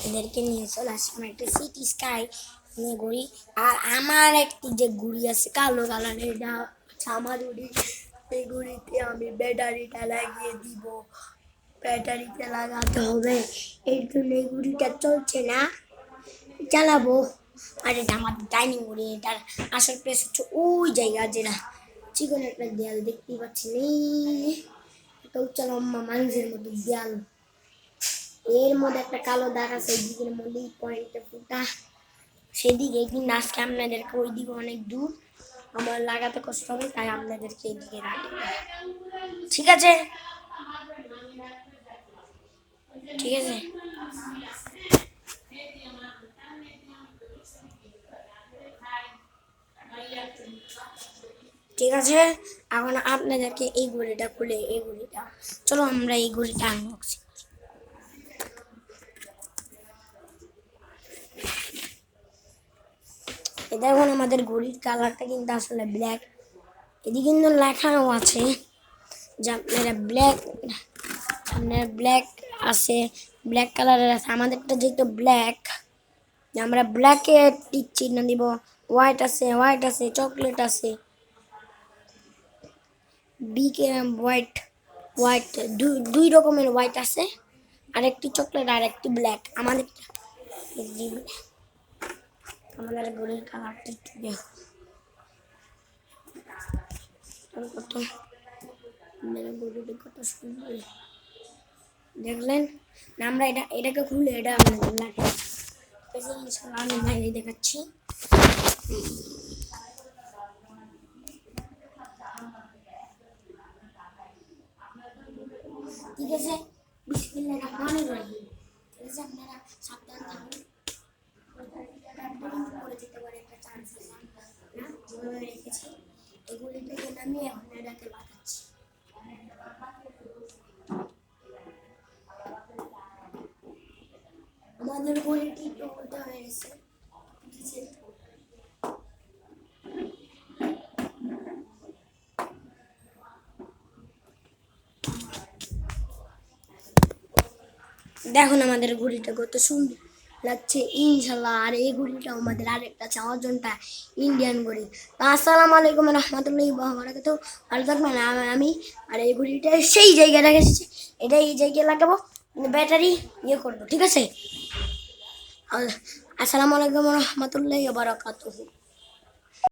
এদেরকে নিয়ে চলে আসলাম একটা সিটি স্কাই নিয়ে ঘুরি। আর আমার একটি যে ঘুড়ি আছে কালো কালারের, এটা হচ্ছে আমার ঘুড়ি। এই ঘুড়িতে আমি ব্যাটারিটা লাগিয়ে দিব, ব্যাটারিতে লাগাতে হবে, এর জন্য এই ঘুড়িটা চলছে না, চালাবো। আর এটা আমার ডাইনিং ঘুড়ি, এটার আসল প্লেস হচ্ছে ওই জায়গা, যেটা চিকন একটা দেয়াল দেখতেই পাচ্ছি একটা উচ্চ লম্বা মানুষের মতো দেয়াল, এর মধ্যে একটা কালো দাগ আছে, এই দিকের মধ্যেই পয়েন্টটা ফুটা, সেদিকে কিন্তু আজকে আপনাদেরকে ওই দিকে অনেক দূর, আমার লাগাতে কষ্ট হবে, তাই আপনাদেরকে এইদিকে রাখি। ঠিক আছে, ঠিক আছে। ঠিক আছে, এখন আপনাদেরকে এই ঘড়িটা খুলে, এই ঘড়িটা, চলো আমরা এই ঘড়িটা আনবক্সিং। দেখুন আমাদের ঘড়ির কালারটা কিন্তু আসলে ব্ল্যাক, এদিকে কিন্তু লেখাও আছে যে আপনারা ব্ল্যাক আছে, ব্ল্যাক কালারের আছে। আমাদেরটা যেহেতু ব্ল্যাক, আমরা ব্ল্যাকে টিক চিহ্ন দিব। হোয়াইট আছে, চকলেট আছে, বিকে হোয়াইট, দুই রকমের হোয়াইট আছে, আর একটি চকলেট আর একটি ব্ল্যাক। আমাদের ঘড়ির কালারটা একটু দেখো কত, কত সুন্দর দেখলেন না। আমরা এটাকে খুলে এটা আমাদের লাগে, আমি বাইরে দেখাচ্ছি। ঠিক আছে, বিসমিল্লাহির রহমানির রহিম। ঠিক আছে, আপনারা সাবধান থাকুন, পড়ে যেতে পারে, একটা চান্স আছে না, যেভাবে রেখেছি এগুলিটাকে নামিয়ে এখন এটাকে লাগাচ্ছি। আমাদের ঘড়িটি তো উল্টা হয়ে গেছে। দেখুন আমাদের ঘড়িটা কত সুন্দর লাগছে ইনশাল্লাহ। আর এই ঘড়িটা আমাদের আরেকটা আছে অজন্তা ইন্ডিয়ান ঘড়ি। আসসালামু আলাইকুম রহমতুল্লাহি ওয়া বারাকাতুহু। ভালো থাকবেন। আমি আর এই ঘড়িটা সেই জায়গায় রেখেছি, এটা এই জায়গায় লাগাবো, ব্যাটারি ইয়ে করবো। ঠিক আছে, আসসালামু আলাইকুম রহমতুল্লাহি ওয়া বারাকাতুহু।